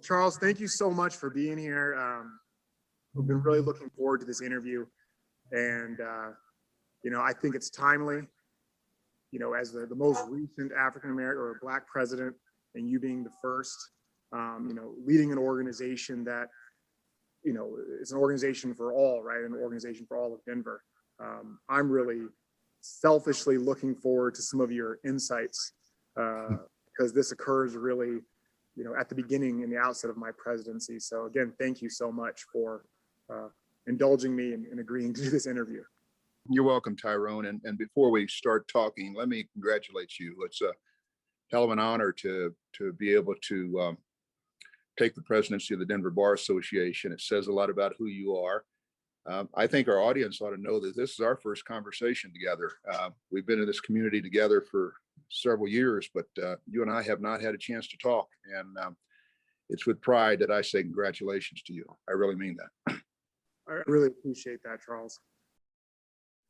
Charles, thank you so much for being here. We've been really looking forward to this interview, and I think it's timely. As the most recent African American or Black president, and you being the first, leading an organization that, it's an organization for all, right? An organization for all of Denver. I'm really selfishly looking forward to some of your insights because this occurs really, at the beginning and the outset of my presidency. So again, thank you so much for indulging me and agreeing to do this interview. You're welcome, Tyrone. And before we start talking, let me congratulate you. It's a hell of an honor to be able to take the presidency of the Denver Bar Association. It says a lot about who you are. I think our audience ought to know that this is our first conversation together. We've been in this community together for several years, but you and I have not had a chance to talk. And it's with pride that I say congratulations to you. I really mean that. I really appreciate that, Charles.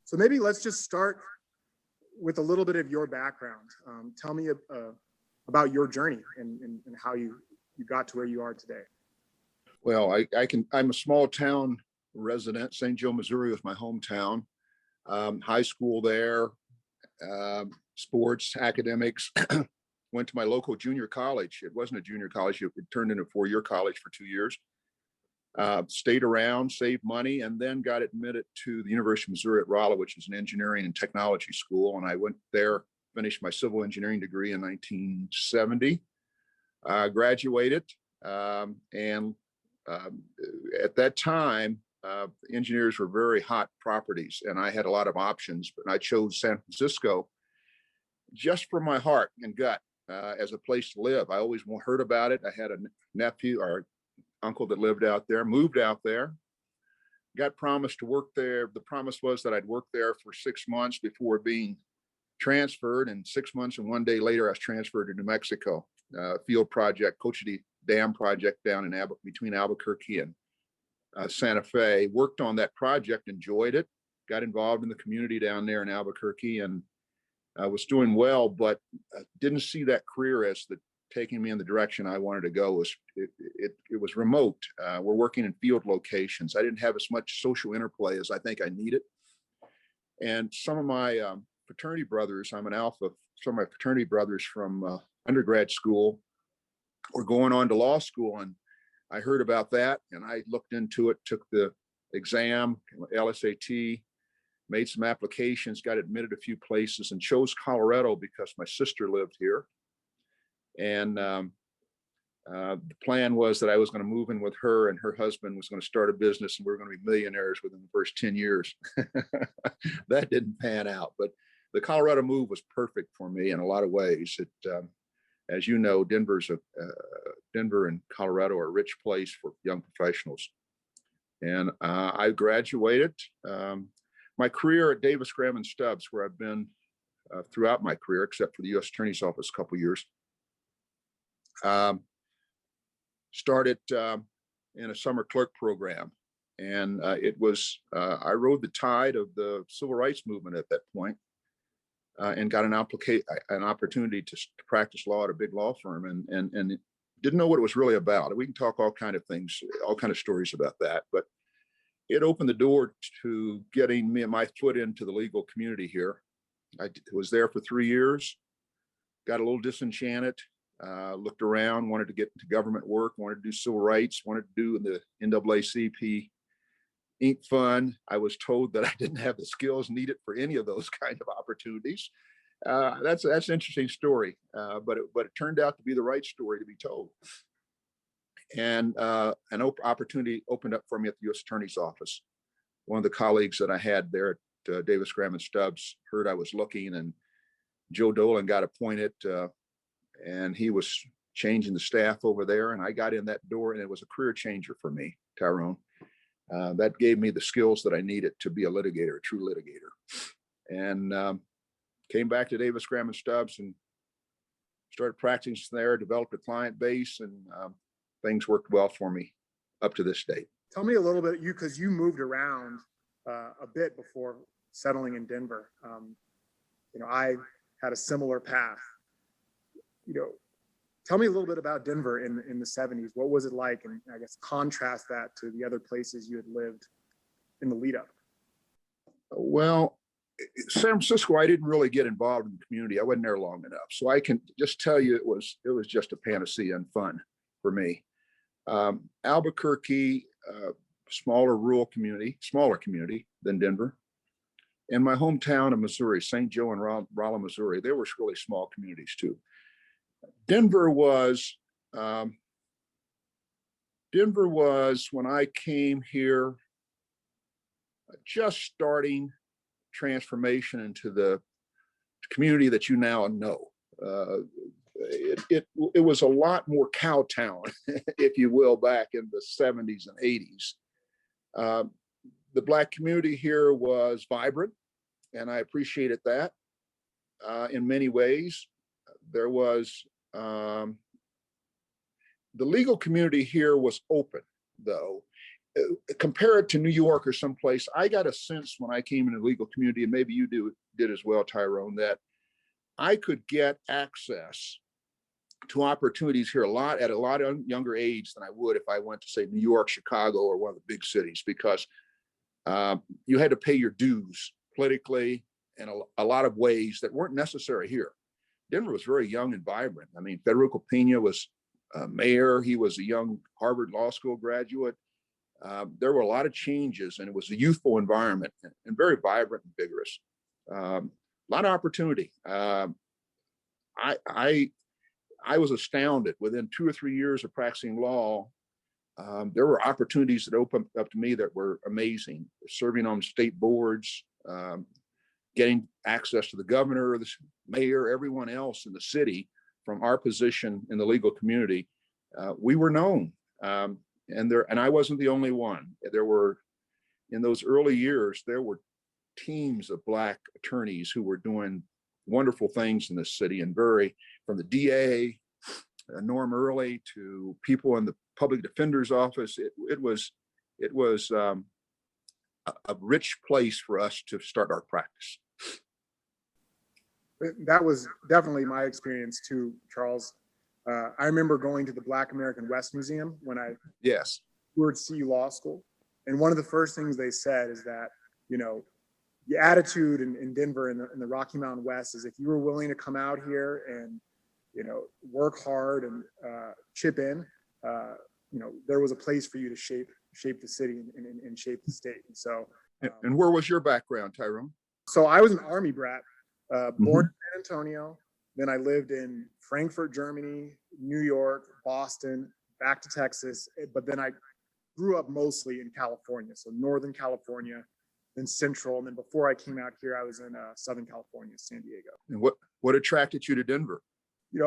So maybe let's just start with a little bit of your background. Tell me about your journey and how you got to where you are today. Well, I'm a small town resident. St. Joe, Missouri was my hometown. High school there, sports, academics. Went to my local junior college. It wasn't a junior college. It turned into a 4-year college for 2 years. Stayed around, saved money, and then got admitted to the University of Missouri at Rolla, which is an engineering and technology school. And I went there, finished my civil engineering degree in 1970. Graduated, and at that time, engineers were very hot properties, and I had a lot of options, but I chose San Francisco just for my heart and gut as a place to live. I always heard about it. I had a nephew or uncle that lived out there, moved out there, got promised to work there. The promise was that I'd work there for 6 months before being transferred, and 6 months and 1 day later, I was transferred to New Mexico, field project, Cochiti Dam project down in between Albuquerque and Santa Fe. Worked on that project, enjoyed it, got involved in the community down there in Albuquerque, and was doing well, but didn't see that career as taking me in the direction I wanted to go. It was remote. We're working in field locations. I didn't have as much social interplay as I think I needed. And some of my fraternity brothers, I'm an alpha, some of my fraternity brothers from undergrad school were going on to law school, and I heard about that and I looked into it, took the exam, LSAT, made some applications, got admitted a few places, and chose Colorado because my sister lived here. And the plan was that I was going to move in with her, and her husband was going to start a business, and we were going to be millionaires within the first 10 years. That didn't pan out, but the Colorado move was perfect for me in a lot of ways. As you know, Denver and Colorado are a rich place for young professionals. And I graduated. My career at Davis, Graham and Stubbs, where I've been throughout my career, except for the U.S. Attorney's Office a couple of years, started in a summer clerk program. And it was, I rode the tide of the civil rights movement at that point, and got an opportunity to practice law at a big law firm, and didn't know what it was really about. We can talk all kind of things, all kind of stories about that, but it opened the door to getting me and my foot into the legal community here. I was there for 3 years, got a little disenchanted, looked around, wanted to get into government work, wanted to do civil rights, wanted to do the NAACP Inc. Fund. I was told that I didn't have the skills needed for any of those kind of opportunities. That's an interesting story, but it turned out to be the right story to be told. And an opportunity opened up for me at the U.S. Attorney's Office. One of the colleagues that I had there at Davis, Graham and Stubbs heard I was looking, and Joe Dolan got appointed, and he was changing the staff over there, and I got in that door, and it was a career changer for me, Tyrone. That gave me the skills that I needed to be a litigator, a true litigator. And came back to Davis, Graham and Stubbs and started practicing there, developed a client base, and things worked well for me up to this date. Tell me a little bit, because you moved around a bit before settling in Denver. I had a similar path. tell me a little bit about Denver in the 70s. What was it like? And I guess contrast that to the other places you had lived in the lead up. Well, San Francisco, I didn't really get involved in the community. I wasn't there long enough. So I can just tell you it was just a panacea and fun for me. Albuquerque, smaller community than Denver. And my hometown of Missouri, St. Joe and Rolla, Missouri, they were really small communities too. Denver was when I came here, just starting transformation into the community that you now know. It was a lot more cow town, if you will, back in the 70s and 80s. The Black community here was vibrant, and I appreciated that in many ways. There was the legal community here was open, though. Compared to New York or someplace, I got a sense when I came into the legal community, and maybe you did as well, Tyrone, that I could get access to opportunities here at a lot of younger age than I would if I went to, say, New York, Chicago, or one of the big cities, because you had to pay your dues politically in a lot of ways that weren't necessary here. Denver was very young and vibrant. I mean, Federico Pena was mayor. He was a young Harvard Law School graduate. There were a lot of changes, and it was a youthful environment and very vibrant and vigorous. A lot of opportunity. I was astounded within 2 or 3 years of practicing law. There were opportunities that opened up to me that were amazing. Serving on state boards, getting access to the governor, the mayor, everyone else in the city from our position in the legal community. We were known. And I wasn't the only one. There were, in those early years, there were teams of Black attorneys who were doing wonderful things in this city, and from the DA, Norm Early, to people in the public defender's office. It was a rich place for us to start our practice. That was definitely my experience too, Charles. I remember going to the Black American West Museum when I toured CU Law School. And one of the first things they said is that, the attitude in Denver in the Rocky Mountain West is if you were willing to come out here and, work hard and chip in, there was a place for you to shape the city and shape the state. And so. And where was your background, Tyrone? So I was an Army brat, born in San Antonio. Then I lived in Frankfurt, Germany, New York, Boston, back to Texas. But then I grew up mostly in California. So Northern California, then Central. And then before I came out here, I was in Southern California, San Diego. And what attracted you to Denver?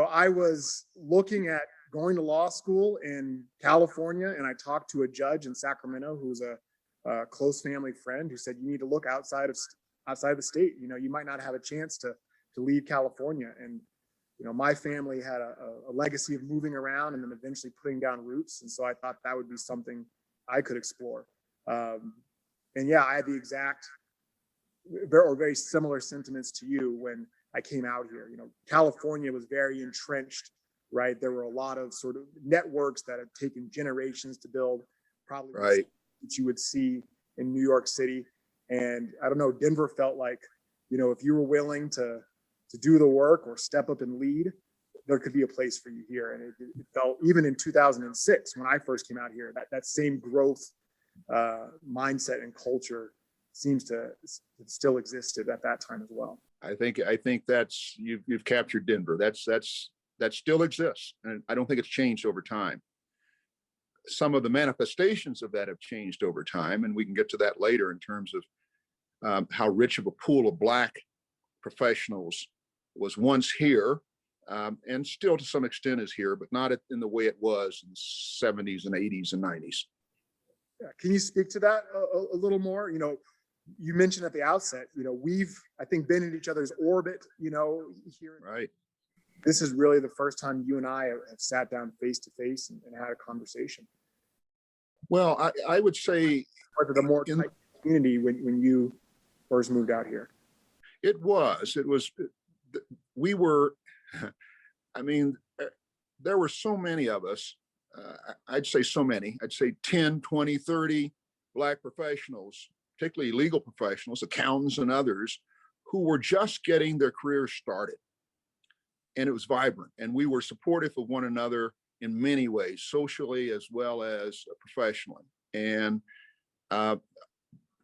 I was looking at going to law school in California, and I talked to a judge in Sacramento who's a close family friend who said, you need to look outside of the state. You might not have a chance to leave California. And, my family had a legacy of moving around and then eventually putting down roots. And so I thought that would be something I could explore. And yeah, I had the exact or very similar sentiments to you when I came out here. California was very entrenched, right? There were a lot of sort of networks that had taken generations to build, probably right, that you would see in New York City. And I don't know, Denver felt like, if you were willing to do the work or step up and lead, there could be a place for you here. And it felt, even in 2006, when I first came out here, that same growth mindset and culture seems to still existed at that time as well. I think that's you've captured Denver. That still exists, and I don't think it's changed over time. Some of the manifestations of that have changed over time, and we can get to that later in terms of how rich of a pool of Black professionals was once here, and still to some extent is here, but not in the way it was in the 70s and 80s and 90s. Yeah. Can you speak to that a little more? You mentioned at the outset, we've, I think, been in each other's orbit, here. Right. This is really the first time you and I have sat down face to face and had a conversation. Well, I would say the more tight community when you first moved out here. We were, there were so many of us, I'd say so many, I'd say 10, 20, 30 Black professionals, particularly legal professionals, accountants and others, who were just getting their careers started. And it was vibrant. And we were supportive of one another in many ways, socially as well as professionally. And a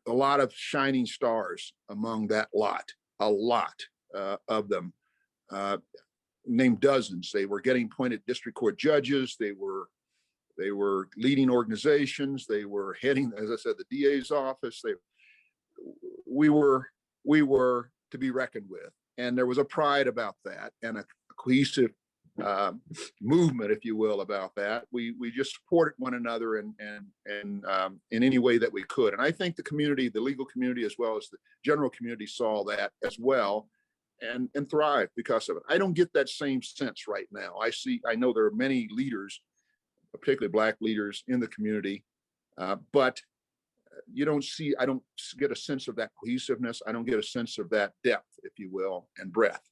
lot of shining stars among that lot, a lot of them, named dozens. They were getting appointed district court judges. They were leading organizations. They were heading, as I said, the DA's office. We were to be reckoned with, and there was a pride about that and a cohesive movement, if you will, about that. We just supported one another and in any way that we could. And I think the community, the legal community, as well as the general community, saw that as well and thrived because of it. I don't get that same sense right now. I know there are many leaders, particularly Black leaders in the community, but I don't get a sense of that cohesiveness. I don't get a sense of that depth, if you will, and breadth.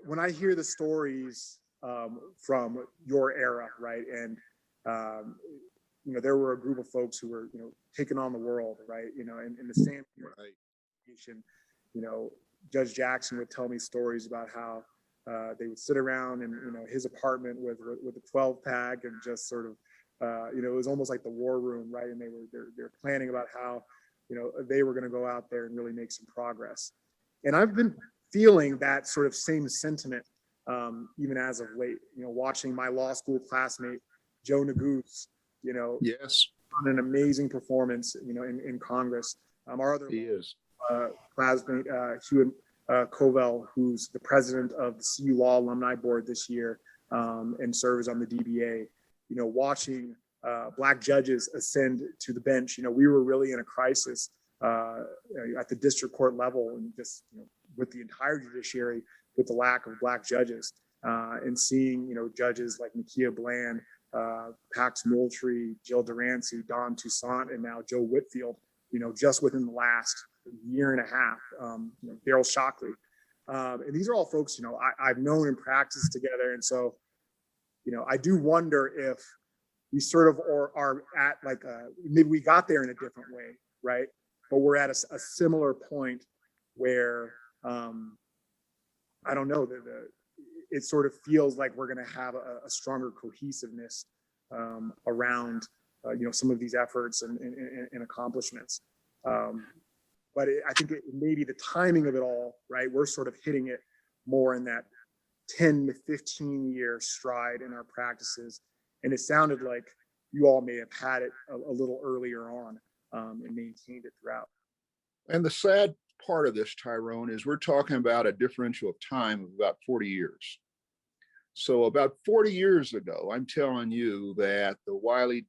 When I hear the stories from your era, right, and there were a group of folks who were, taking on the world, right, in the same situation, Judge Jackson would tell me stories about how they would sit around in, his apartment with a 12-pack and just sort of, it was almost like the war room, right, and they're planning about how, they were going to go out there and really make some progress. And I've been feeling that sort of same sentiment, even as of late, watching my law school classmate, Joe Neguse, yes, on an amazing performance, in Congress. Our other classmate, Hewitt Covell, who's the president of the CU Law Alumni Board this year, and serves on the DBA, watching Black judges ascend to the bench. We were really in a crisis at the district court level, and just, with the entire judiciary, with the lack of Black judges, and seeing, judges like Nakia Bland, Pax Moultrie, Jill Durancy, Don Toussaint, and now Joe Whitfield, just within the last year and a half, Daryl Shockley. And these are all folks, I've known and practiced together. And so, I do wonder if we sort of are at like maybe we got there in a different way, right? But we're at a similar point where, I don't know, it sort of feels like we're going to have a stronger cohesiveness around, some of these efforts and accomplishments. But I think it may be the timing of it all, right? We're sort of hitting it more in that 10 to 15 year stride in our practices. And it sounded like you all may have had it a little earlier on, and maintained it throughout. And the sad part of this, Tyrone, is we're talking about a differential of time of about 40 years. So about 40 years ago, I'm telling you that the Wiley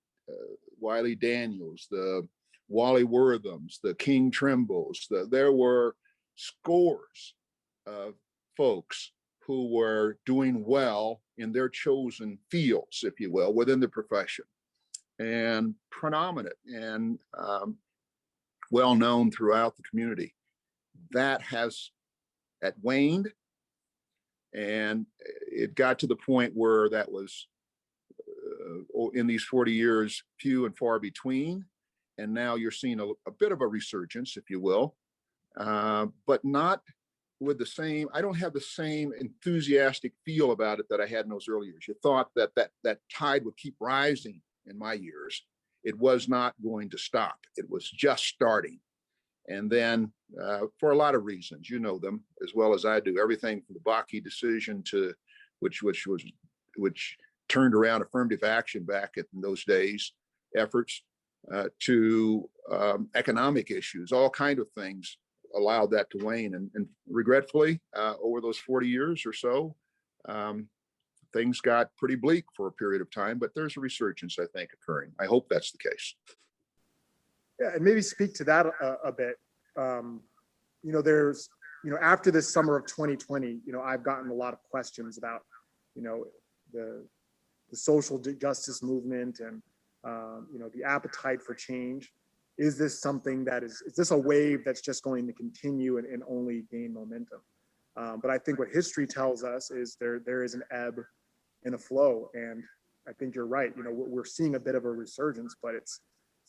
Daniels, the Wally Worthams, the King Trimbles, there were scores of folks who were doing well in their chosen fields, if you will, within the profession, and predominant and well known throughout the community. That has waned, and it got to the point where that was in these 40 years few and far between. And now you're seeing a bit of a resurgence, if you will, but not with the same. I don't have the same enthusiastic feel about it that I had in those early years. You thought that tide would keep rising in my years. It was not going to stop. It was just starting. And then for a lot of reasons, you know them as well as I do, everything from the Bakke decision to which turned around affirmative action back in those days, efforts, to economic issues, all kinds of things allowed that to wane. And regretfully, over those 40 years or so, things got pretty bleak for a period of time, but there's a resurgence, I think, occurring. I hope that's the case. Yeah, and maybe speak to that a bit. There's, after this summer of 2020, I've gotten a lot of questions about, the social justice movement and, the appetite for change. Is this something that is this a wave that's just going to continue and only gain momentum? But I think what history tells us is there is an ebb in a flow. And I think you're right. You know, we're seeing a bit of a resurgence, but it's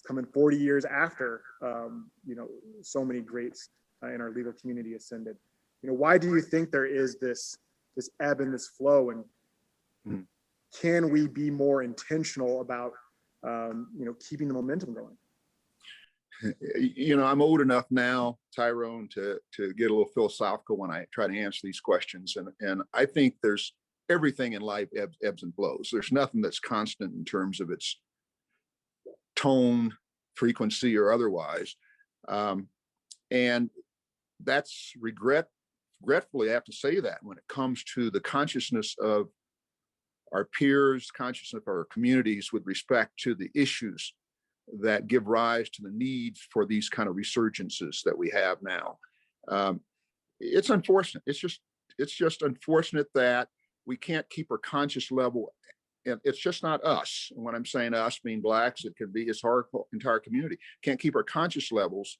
coming 40 years after, you know, so many greats in our legal community ascended. You know, why do you think there is this ebb and this flow? And can we be more intentional about, you know, keeping the momentum going? You know, I'm old enough now, Tyrone, to get a little philosophical when I try to answer these questions. And I think there's everything in life ebbs and flows. There's nothing that's constant in terms of its tone, frequency, or otherwise. And that's regretfully, I have to say that when it comes to the consciousness of our peers, consciousness of our communities with respect to the issues that give rise to the needs for these kind of resurgences that we have now. It's unfortunate. It's just unfortunate that we can't keep our conscious level. And it's just not us. And when I'm saying us, being Blacks, it could be it's our entire community. Can't keep our conscious levels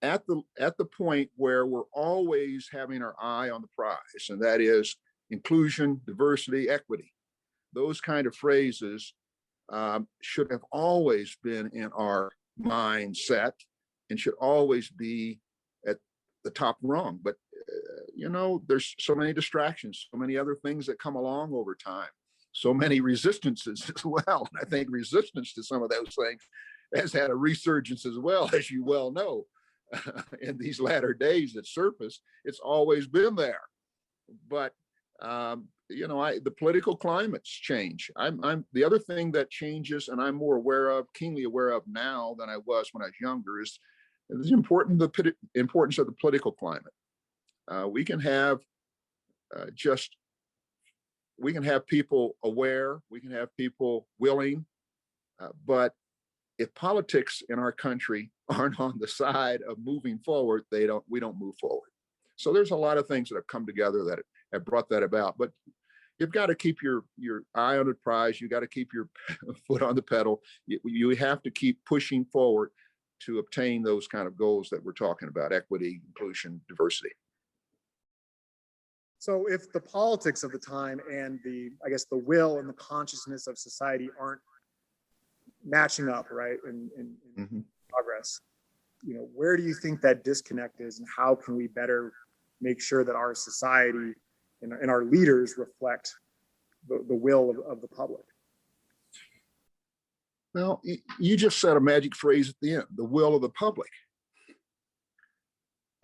at the point where we're always having our eye on the prize, and that is inclusion, diversity, equity. Those kind of phrases should have always been in our mindset and should always be at the top rung. But, you know, there's so many distractions, so many other things that come along over time, so many resistances as well. And I think resistance to some of those things has had a resurgence as well, as you well know. In these latter days that surface, it's always been there. But you know, the political climates change. I'm the other thing that changes, and I'm more aware of, keenly aware of now than I was when I was younger, is the importance of the political climate. We can have we can have people aware, we can have people willing, but if politics in our country aren't on the side of moving forward, we don't move forward. So there's a lot of things that have come together that have brought that about. But you've got to keep your eye on the prize. You got to keep your foot on the pedal. You have to keep pushing forward to obtain those kind of goals that we're talking about: equity, inclusion, diversity. So if the politics of the time and I guess the will and the consciousness of society aren't matching up, right, in progress, you know, where do you think that disconnect is, and how can we better make sure that our society and our leaders reflect the will of the public? Well, you just said a magic phrase at the end: the will of the public.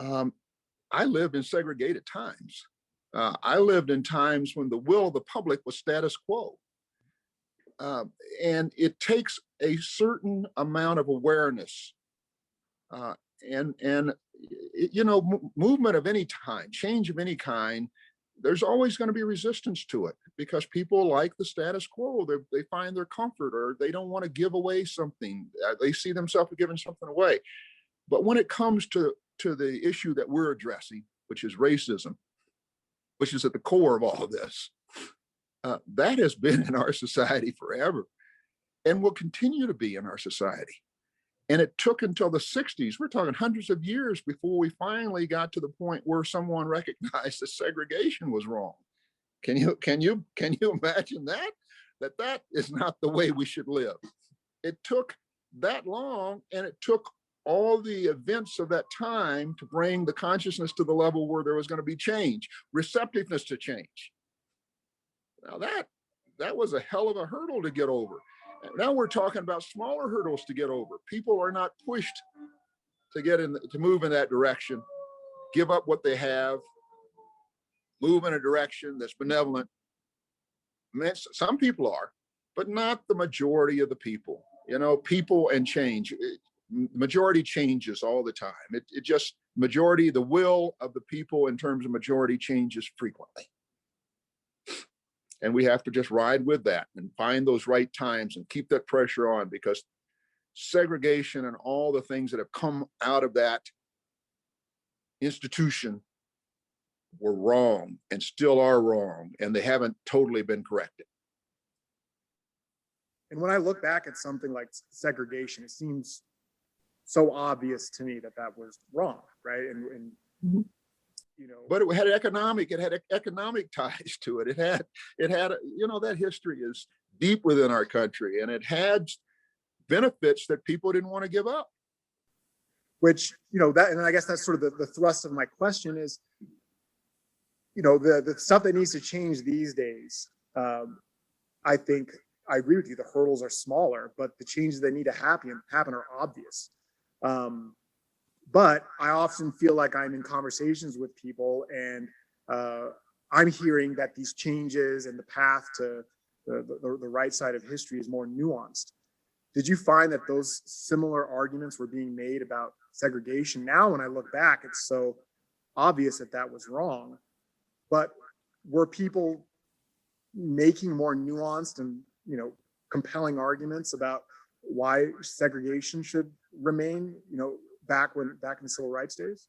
I lived in segregated times. I lived in times when the will of the public was status quo. And it takes a certain amount of awareness and you know, movement of any kind, change of any kind. There's always going to be resistance to it because people like the status quo. They find their comfort, or they don't want to give away something. They see themselves giving something away. But when it comes to the issue that we're addressing, which is racism, which is at the core of all of this, that has been in our society forever and will continue to be in our society. And it took until the 60s, we're talking hundreds of years, before we finally got to the point where someone recognized that segregation was wrong. Can you imagine that? That is not the way we should live. It took that long, and it took all the events of that time to bring the consciousness to the level where there was going to be change, receptiveness to change. Now that was a hell of a hurdle to get over. Now we're talking about smaller hurdles to get over. People are not pushed to move in that direction, give up what they have, move in a direction that's benevolent. I mean, some people are, but not the majority of the people. You know, people and change. Majority changes all the time. It just, majority, the will of the people in terms of majority changes frequently. And we have to just ride with that and find those right times and keep that pressure on, because segregation and all the things that have come out of that institution were wrong and still are wrong, and they haven't totally been corrected. And when I look back at something like segregation, it seems so obvious to me that was wrong, right? And But it had economic ties to it. That history is deep within our country, and it had benefits that people didn't want to give up. Which, that, and I guess that's sort of the thrust of my question is, the stuff that needs to change these days. I think I agree with you. The hurdles are smaller, but the changes that need to happen are obvious. But I often feel like I'm in conversations with people, and I'm hearing that these changes and the path to the right side of history is more nuanced. Did you find that those similar arguments were being made about segregation? Now, when I look back, it's so obvious that was wrong. But were people making more nuanced and, compelling arguments about why segregation should remain, back in the civil rights days?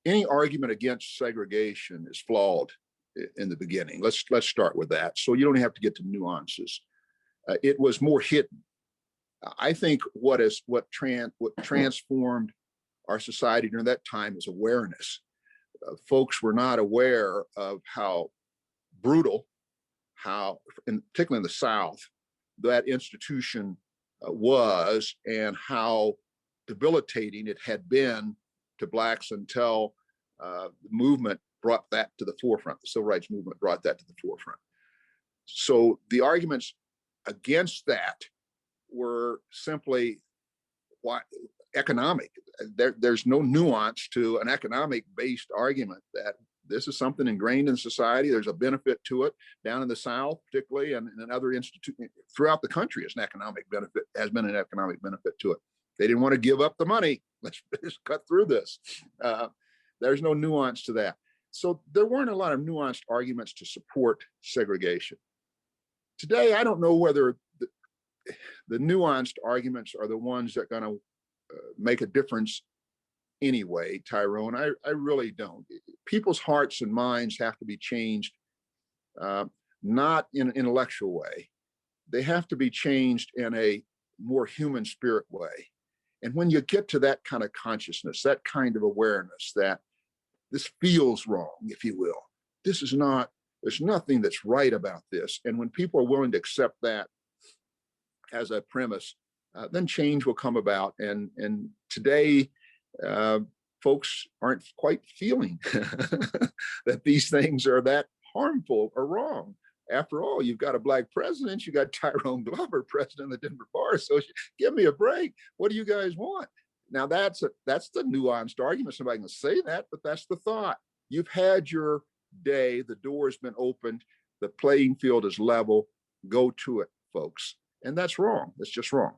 Any argument against segregation is flawed in the beginning. Let's start with that. So you don't have to get to nuances. It was more hidden. I think what transformed our society during that time is awareness. Folks were not aware of how brutal, particularly in the South, that institution was, and how debilitating it had been to Blacks until the movement brought that to the forefront. The civil rights movement brought that to the forefront. So the arguments against that were simply economic. There's no nuance to an economic-based argument that this is something ingrained in society. There's a benefit to it down in the South, particularly, and in other institutions throughout the country. Has been an economic benefit to it. They didn't want to give up the money. Let's just cut through this. There's no nuance to that. So there weren't a lot of nuanced arguments to support segregation. Today, I don't know whether the nuanced arguments are the ones that are going to make a difference anyway, Tyrone. I really don't. People's hearts and minds have to be changed, not in an intellectual way. They have to be changed in a more human spirit way. And when you get to that kind of consciousness, that kind of awareness that this feels wrong, if you will, there's nothing that's right about this. And when people are willing to accept that as a premise, then change will come about. And today, folks aren't quite feeling that these things are that harmful or wrong. After all, you've got a Black president, you got Tyrone Glover, president of the Denver Bar Association. Give me a break. What do you guys want? Now that's the nuanced argument. Somebody can say that, but that's the thought. You've had your day. The door has been opened. The playing field is level. Go to it, folks. And that's wrong. It's just wrong.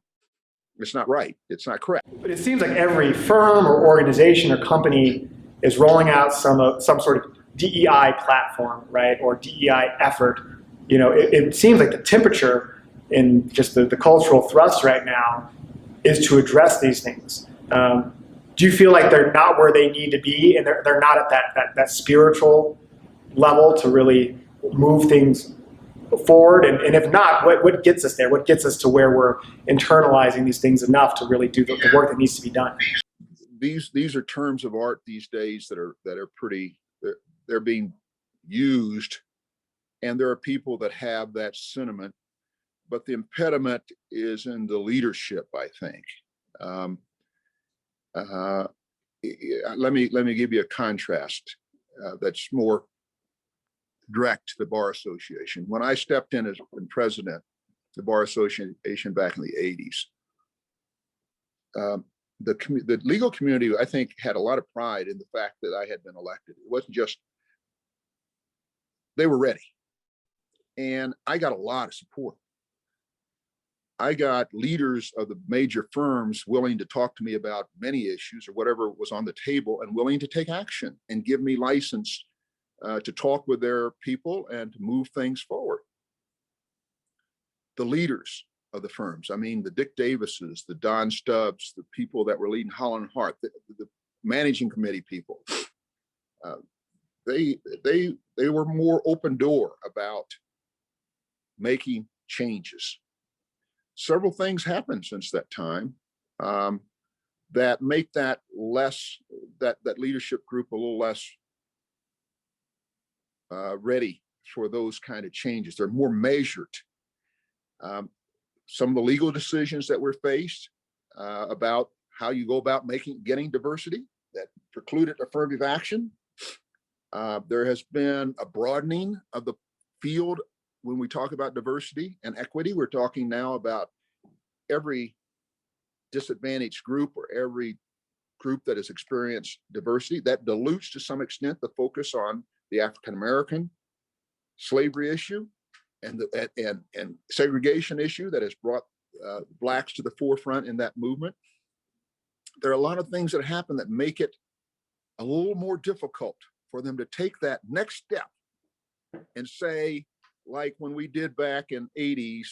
It's not right. It's not correct. But it seems like every firm or organization or company is rolling out some sort of DEI platform, right, or DEI effort. It seems like the temperature in just the cultural thrust right now is to address these things. Do you feel like they're not where they need to be, and they're not at that spiritual level to really move things forward? And if not, what gets us there? What gets us to where we're internalizing these things enough to really do the work that needs to be done? These are terms of art these days that are pretty. They're being used, and there are people that have that sentiment, but the impediment is in the leadership, I think. Let me give you a contrast that's more direct to the Bar Association. When I stepped in as president of the Bar Association back in the 80s, the legal community, I think, had a lot of pride in the fact that I had been elected. It wasn't just, they were ready. And I got a lot of support. I got leaders of the major firms willing to talk to me about many issues or whatever was on the table, and willing to take action and give me license to talk with their people and to move things forward. The leaders of the firms, I mean, the Dick Davises, the Don Stubbs, the people that were leading Holland Hart, the managing committee people, they were more open door about making changes. Several things happened since that time that make that less that leadership group a little less ready for those kind of changes. They're more measured. Some of the legal decisions that we're faced about how you go about getting diversity that precluded affirmative action. There has been a broadening of the field when we talk about diversity and equity. We're talking now about every disadvantaged group or every group that has experienced diversity. That dilutes to some extent the focus on the African American slavery issue and the segregation issue that has brought Blacks to the forefront in that movement. There are a lot of things that happen that make it a little more difficult for them to take that next step and say, like when we did back in '80s,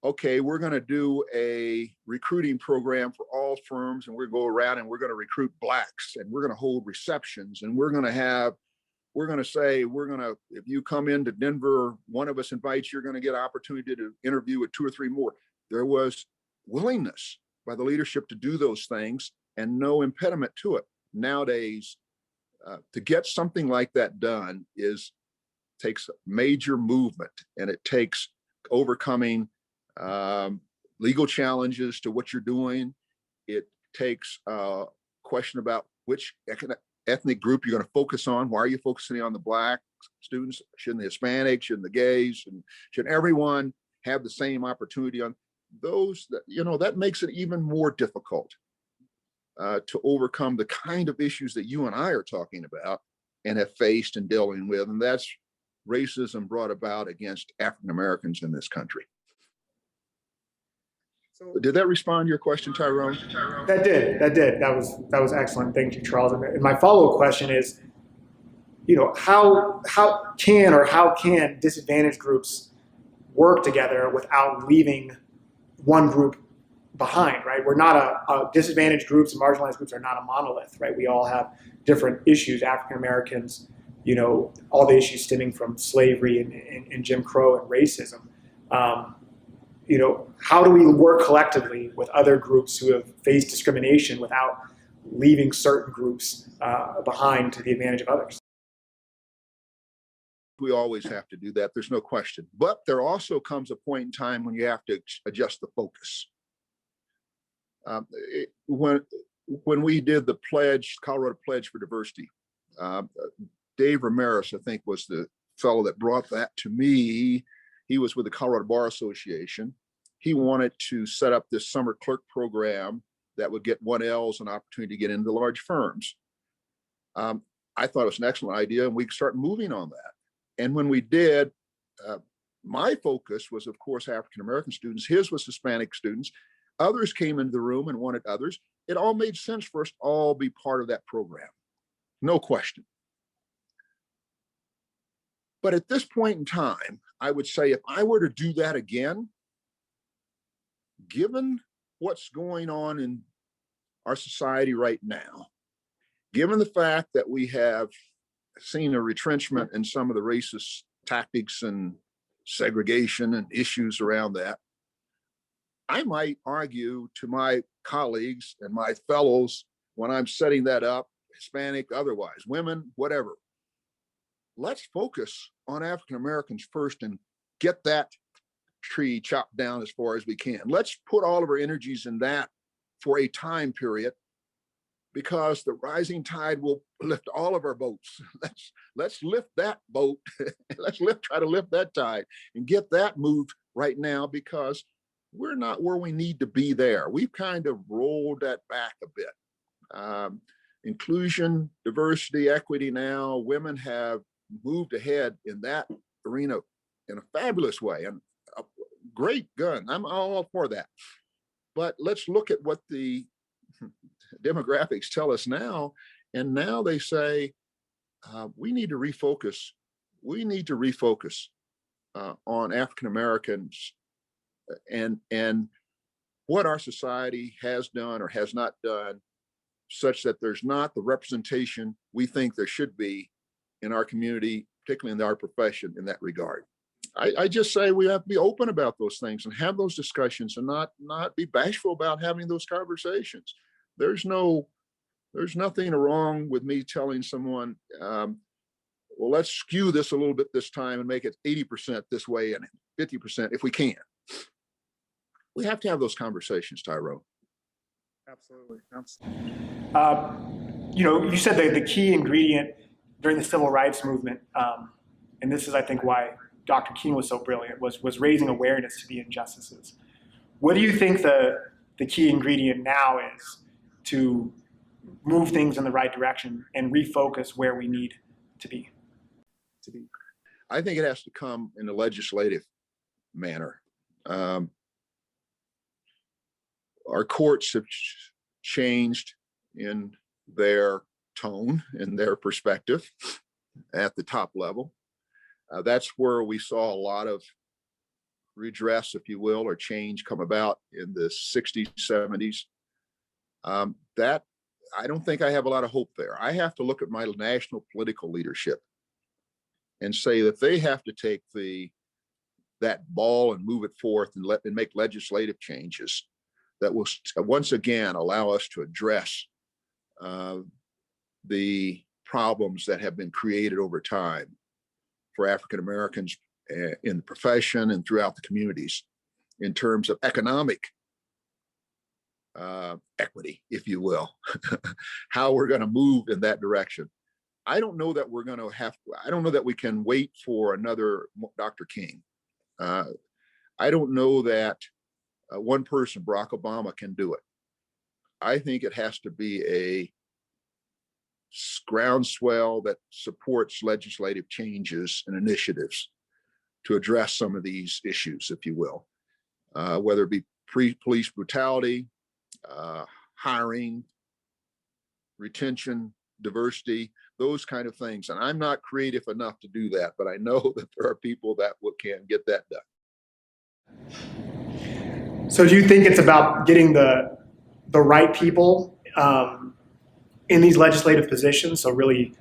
okay, we're going to do a recruiting program for all firms, and we're going to go around and we're going to recruit Blacks, and we're going to hold receptions, and we're going to say, if you come into Denver, one of us invites, you're going to get an opportunity to interview with 2 or 3 more. There was willingness by the leadership to do those things and no impediment to it. Nowadays, to get something like that done takes major movement, and it takes overcoming legal challenges to what you're doing. It takes a question about which ethnic group you're going to focus on. Why are you focusing on the Black students? Shouldn't the Hispanics, shouldn't the gays, and should everyone have the same opportunity on those? That makes it even more difficult to overcome the kind of issues that you and I are talking about and have faced and dealing with. And that's racism brought about against African Americans in this country. So, did that respond to your question, Tyrone? That did. That was excellent. Thank you, Charles. And my follow-up question is, how can disadvantaged groups work together without leaving one group behind, right? We're not a disadvantaged groups and marginalized groups are not a monolith, right? We all have different issues. African Americans, all the issues stemming from slavery and Jim Crow and racism. How do we work collectively with other groups who have faced discrimination without leaving certain groups behind to the advantage of others? We always have to do that. There's no question. But there also comes a point in time when you have to adjust the focus. When we did the Colorado Pledge for Diversity, Dave Ramirez, I think, was the fellow that brought that to me. He was with the Colorado Bar Association. He wanted to set up this summer clerk program that would get 1Ls an opportunity to get into large firms. I thought it was an excellent idea, and we could start moving on that. And when we did, my focus was, of course, African American students. His was Hispanic students. Others came into the room and wanted others. It all made sense for us to all be part of that program. No question. But at this point in time, I would say if I were to do that again, given what's going on in our society right now, given the fact that we have seen a retrenchment in some of the racist tactics and segregation and issues around that, I might argue to my colleagues and my fellows when I'm setting that up, Hispanic, otherwise, women, whatever, let's focus on African Americans first and get that tree chopped down as far as we can. Let's put all of our energies in that for a time period, because the rising tide will lift all of our boats. Let's lift that boat. Let's try to lift that tide and get that moved right now, because we're not where we need to be there. We've kind of rolled that back a bit. Inclusion, diversity, equity now, women have moved ahead in that arena in a fabulous way, and a great gun. I'm all for that. But let's look at what the demographics tell us now. And now they say, we need to refocus. We need to refocus on African Americans and what our society has done or has not done, such that there's not the representation we think there should be in our community, particularly in our profession, in that regard. I just say we have to be open about those things and have those discussions, and not be bashful about having those conversations. There's no There's nothing wrong with me telling someone, well, let's skew this a little bit this time and make it 80% this way and 50% if we can. We have to have those conversations, Tyrone. Absolutely. Absolutely. You said the key ingredient during the civil rights movement, and this is, I think, why Dr. King was so brilliant, was raising awareness to the injustices. What do you think the key ingredient now is to move things in the right direction and refocus where we need to be? I think it has to come in a legislative manner. Our courts have changed in their tone and their perspective at the top level. That's where we saw a lot of redress, if you will, or change come about in the 60s, 70s. That I don't think I have a lot of hope there. I have to look at my national political leadership and say that they have to take that ball and move it forth and make legislative changes that will once again allow us to address the problems that have been created over time for African Americans in the profession and throughout the communities in terms of economic equity, if you will, how we're going to move in that direction. I don't know that I don't know that we can wait for another Dr. King. I don't know that one person, Barack Obama, can do it. I think it has to be a groundswell that supports legislative changes and initiatives to address some of these issues, if you will, whether it be police brutality, hiring, retention, diversity, those kind of things. And I'm not creative enough to do that, but I know that there are people that can get that done. So do you think it's about getting the right people in these legislative positions, so really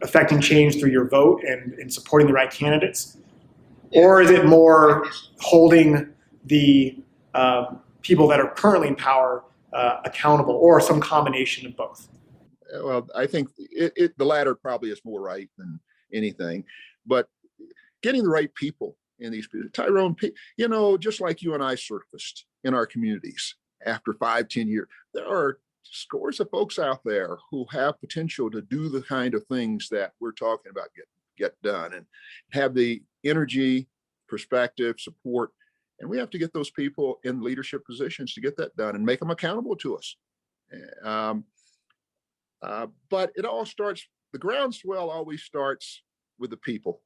affecting change through your vote and supporting the right candidates? Or is it more holding the people that are currently in power accountable, or some combination of both? Well, I think the latter probably is more right than anything, but getting the right people in these, Tyrone, just like you and I surfaced in our communities after 5-10 years, there are scores of folks out there who have potential to do the kind of things that we're talking about get done, and have the energy, perspective, support. And we have to get those people in leadership positions to get that done and make them accountable to us. But it all starts, the groundswell always starts with the people.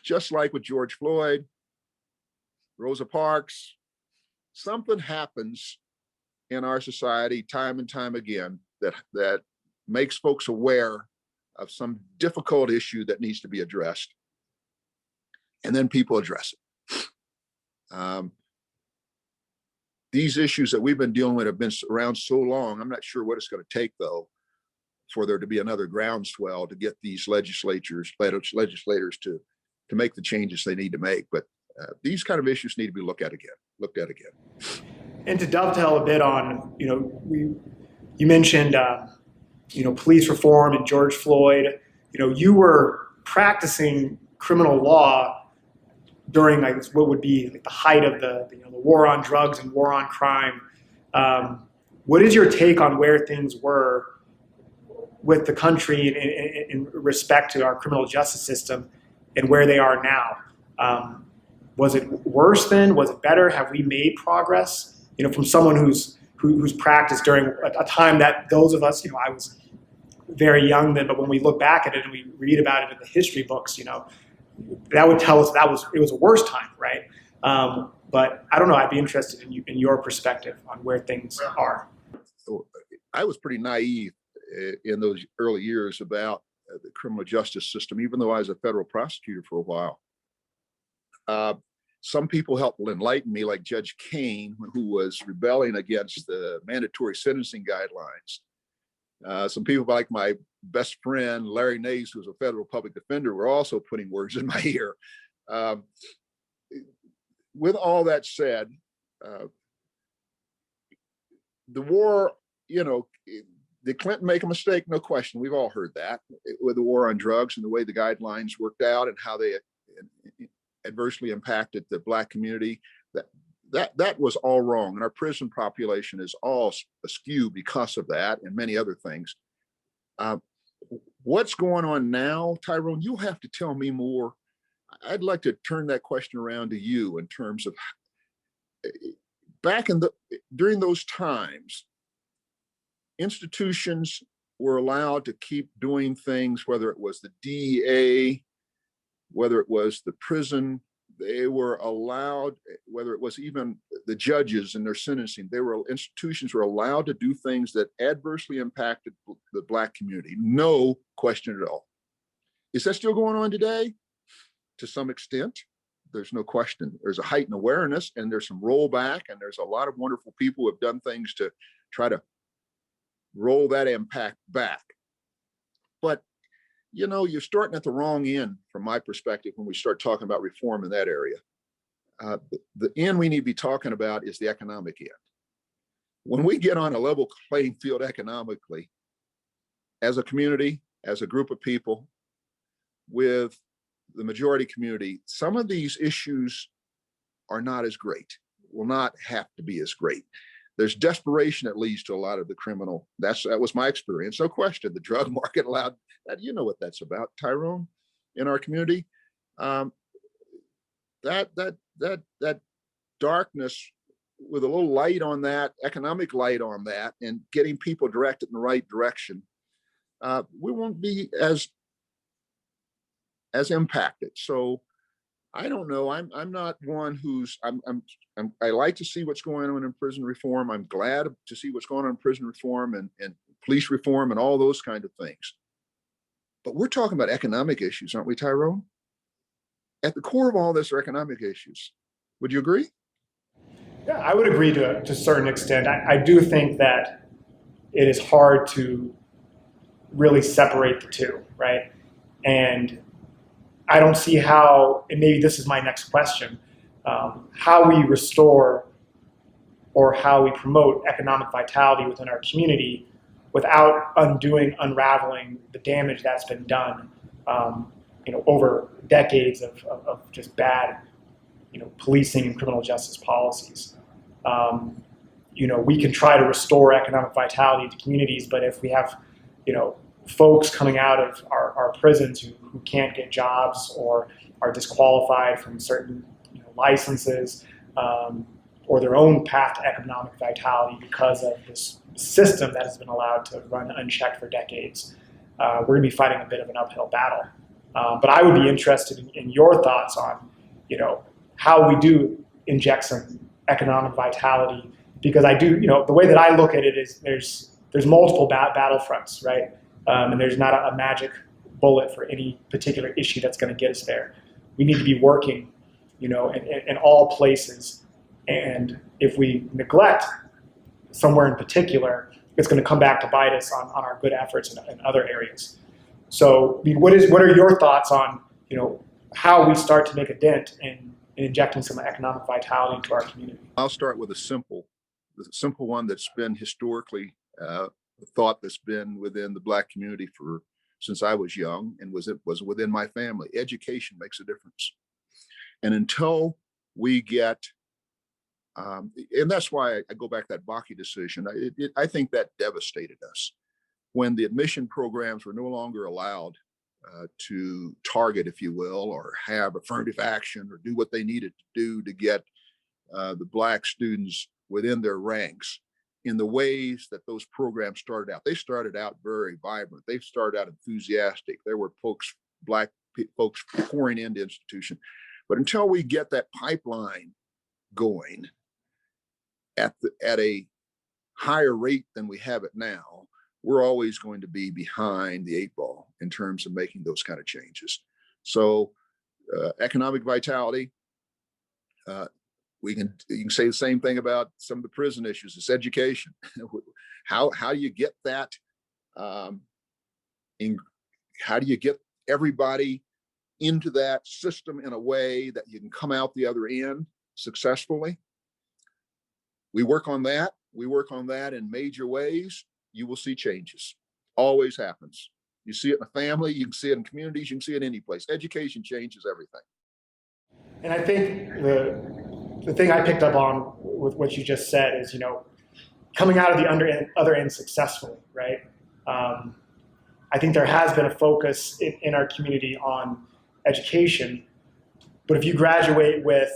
Just like with George Floyd, Rosa Parks, something happens in our society time and time again that makes folks aware of some difficult issue that needs to be addressed. And then people address it. These issues that we've been dealing with have been around so long. I'm not sure what it's going to take, though, for there to be another groundswell to get these legislators to make the changes they need to make. But these kind of issues need to be looked at again. And to dovetail a bit on, you mentioned, police reform and George Floyd. You were practicing criminal law during what would be the height of the war on drugs and war on crime. What is your take on where things were with the country in respect to our criminal justice system and where they are now? Was it worse then? Was it better? Have we made progress? From someone who's practiced during a time that those of us, I was very young then, but when we look back at it and we read about it in the history books, that would tell us it was a worse time, right? But I don't know. I'd be interested in your perspective on where things are. I was pretty naive in those early years about the criminal justice system, even though I was a federal prosecutor for a while. Some people helped enlighten me, like Judge Kane, who was rebelling against the mandatory sentencing guidelines. Some people like my best friend, Larry Nace, who's a federal public defender, were also putting words in my ear. With all that said, the war, did Clinton make a mistake? No question. We've all heard that with the war on drugs and the way the guidelines worked out and how they adversely impacted the Black community. That was all wrong. And our prison population is all askew because of that and many other things. What's going on now, Tyrone? You'll have to tell me more. I'd like to turn that question around to you in terms of during those times, institutions were allowed to keep doing things, whether it was the DEA, whether it was the prison, they were allowed, whether it was even the judges in their sentencing, institutions were allowed to do things that adversely impacted the Black community. No question at all. Is that still going on today? To some extent, there's no question. There's a heightened awareness and there's some rollback, and there's a lot of wonderful people who have done things to try to roll that impact back. But you're starting at the wrong end from my perspective when we start talking about reform in that area. The end we need to be talking about is the economic end. When we get on a level playing field economically, as a community, as a group of people, with the majority community, some of these issues are not as great, will not have to be as great. There's desperation that leads to a lot of the criminal. That was my experience. No question. The drug market allowed that. You know what that's about, Tyrone, in our community. That darkness with a little light on that, economic light on that, and getting people directed in the right direction, we won't be as impacted. So I don't know. I'm not one who's I like to see what's going on in prison reform. I'm glad to see what's going on in prison reform and police reform and all those kind of things. But we're talking about economic issues, aren't we, Tyrone? At the core of all this are economic issues. Would you agree? Yeah, I would agree to a certain extent. I do think that it is hard to really separate the two, right? And I don't see how, and maybe this is my next question, how we restore or how we promote economic vitality within our community without unraveling the damage that's been done, over decades of just bad, policing and criminal justice policies. We can try to restore economic vitality to communities, but if we have, folks coming out of our prisons who can't get jobs or are disqualified from certain licenses, or their own path to economic vitality because of this system that has been allowed to run unchecked for decades, we're going to be fighting a bit of an uphill battle. But I would be interested in your thoughts on, how we do inject some economic vitality, because I do, the way that I look at it is there's multiple battlefronts, right? And there's not a magic bullet for any particular issue that's going to get us there. We need to be working, in all places. And if we neglect somewhere in particular, it's going to come back to bite us on our good efforts in other areas. So, what are your thoughts on, how we start to make a dent in injecting some economic vitality into our community? I'll start with the simple one that's been historically thought that's been within the Black community since I was young and was within my family. Education makes a difference. And until we get, and that's why I go back to that Bakke decision, I think that devastated us. When the admission programs were no longer allowed to target, if you will, or have affirmative action or do what they needed to do to get the Black students within their ranks in the ways that those programs started out. They started out very vibrant. They started out enthusiastic. There were Black folks pouring into institution. But until we get that pipeline going at a higher rate than we have it now, we're always going to be behind the 8 ball in terms of making those kind of changes. So economic vitality, you can say the same thing about some of the prison issues. It's education. How do you get that? How do you get everybody into that system in a way that you can come out the other end successfully? We work on that. we work on that in major ways, you will see changes. Always happens. You see it in a family, you can see it in communities, you can see it any place. Education changes everything. And I think the thing I picked up on with what you just said is, coming out of the other end successfully, right? I think there has been a focus in our community on education, but if you graduate with,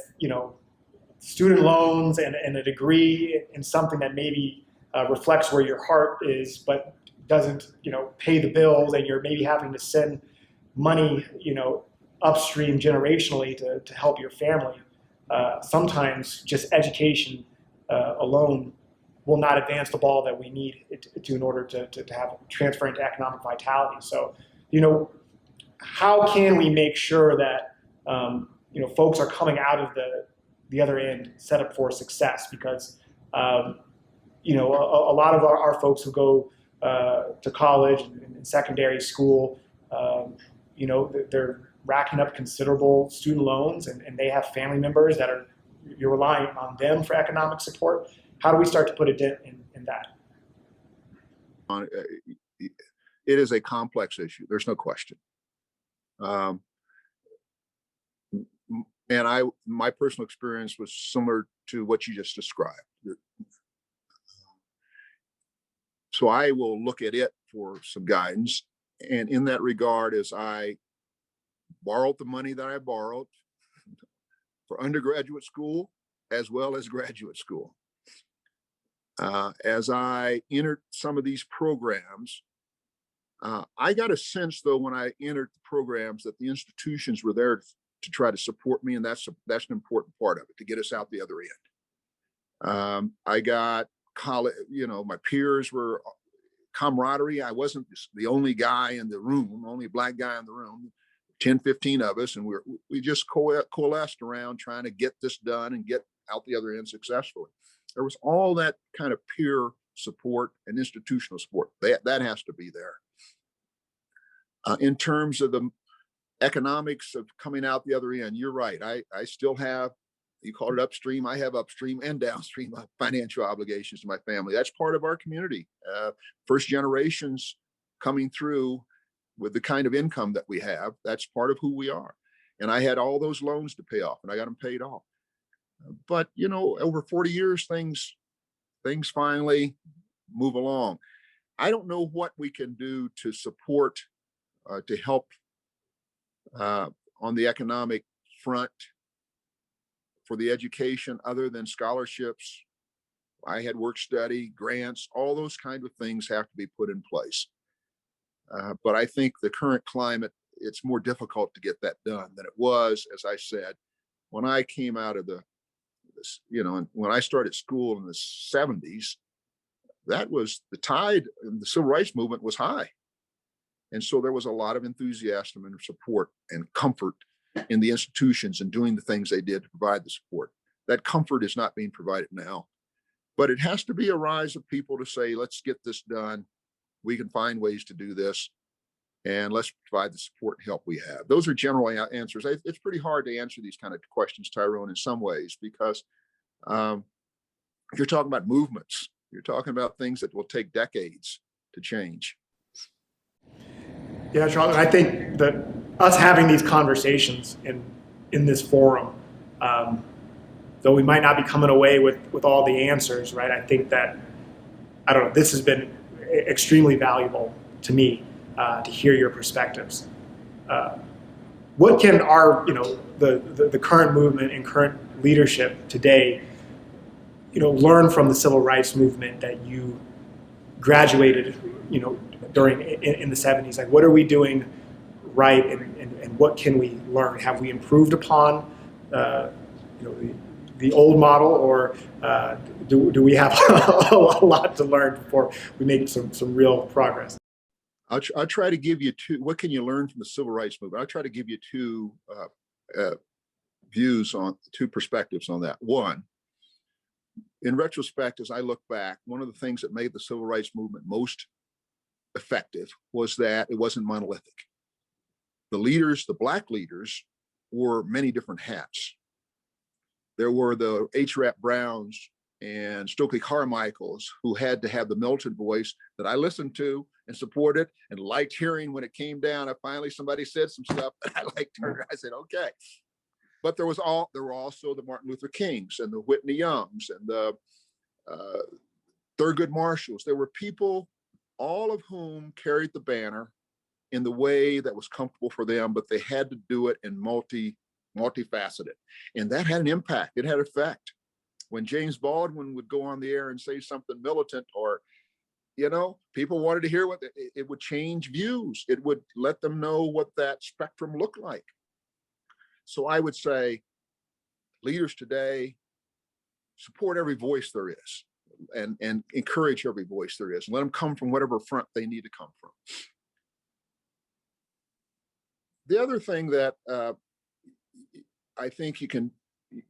student loans and a degree in something that maybe reflects where your heart is, but doesn't, pay the bills, and you're maybe having to send money, upstream generationally to help your family, sometimes just education alone will not advance the ball that we need to in order to have transfer into economic vitality. So, how can we make sure that folks are coming out of the other end set up for success? Because a lot of our folks who go to college and secondary school, they're racking up considerable student loans, and they have family members that you're relying on them for economic support. How do we start to put a dent in that? It is a complex issue. There's no question. And my personal experience was similar to what you just described. So I will look at it for some guidance. And in that regard, as I borrowed the money that I borrowed for undergraduate school as well as graduate school, as I entered some of these programs, I got a sense, though, when I entered the programs, that the institutions were there to try to support me, and that's an important part of it, to get us out the other end. I got college, my peers were camaraderie. I wasn't the only guy in the room, only black guy in the room, 10, 15 of us, and we just coalesced around trying to get this done and get out the other end successfully. There was all that kind of peer support and institutional support. That has to be there. In terms of the economics of coming out the other end, you're right. I still have, you call it upstream, I have upstream and downstream financial obligations to my family. That's part of our community. First generations coming through with the kind of income that we have, that's part of who we are. And I had all those loans to pay off, and I got them paid off. But, over 40 years, things finally move along. I don't know what we can do to support, to help on the economic front for the education, other than scholarships. I had work study, grants, all those kind of things have to be put in place. But I think the current climate, it's more difficult to get that done than it was, as I said, when I came out of and when I started school in the 70s, that was the tide, and the civil rights movement was high. And so there was a lot of enthusiasm and support and comfort in the institutions and doing the things they did to provide the support. That comfort is not being provided now, but it has to be a rise of people to say, let's get this done. We can find ways to do this, and let's provide the support and help we have. Those are general answers. It's pretty hard to answer these kind of questions, Tyrone, in some ways, because you're talking about movements. You're talking about things that will take decades to change. Yeah, Charles, I think that us having these conversations in this forum, though we might not be coming away with all the answers, right? I think that, this has been extremely valuable to me to hear your perspectives. What can our, the current movement and current leadership today, learn from the civil rights movement that you graduated, during in the 70s? Like, what are we doing right, and what can we learn? Have we improved upon, the old model, or do we have a lot to learn before we make some real progress? I'll try to give you two. What can you learn from the civil rights movement? I'll try to give you two perspectives on that. One, in retrospect, as I look back, one of the things that made the civil rights movement most effective was that it wasn't monolithic. The leaders, the black leaders, wore many different hats. There were the H. Rap Browns and Stokely Carmichael's, who had to have the militant voice that I listened to and supported and liked hearing when it came down. Finally somebody said some stuff that I liked hearing. I said, okay. But there were also the Martin Luther Kings and the Whitney Youngs and the Thurgood Marshalls. There were people, all of whom carried the banner in the way that was comfortable for them, but they had to do it in multifaceted. And that had an impact. It had effect. When James Baldwin would go on the air and say something militant, or, people wanted to hear it would change views. It would let them know what that spectrum looked like. So I would say leaders today, support every voice there is and encourage every voice there is. Let them come from whatever front they need to come from. The other thing that I think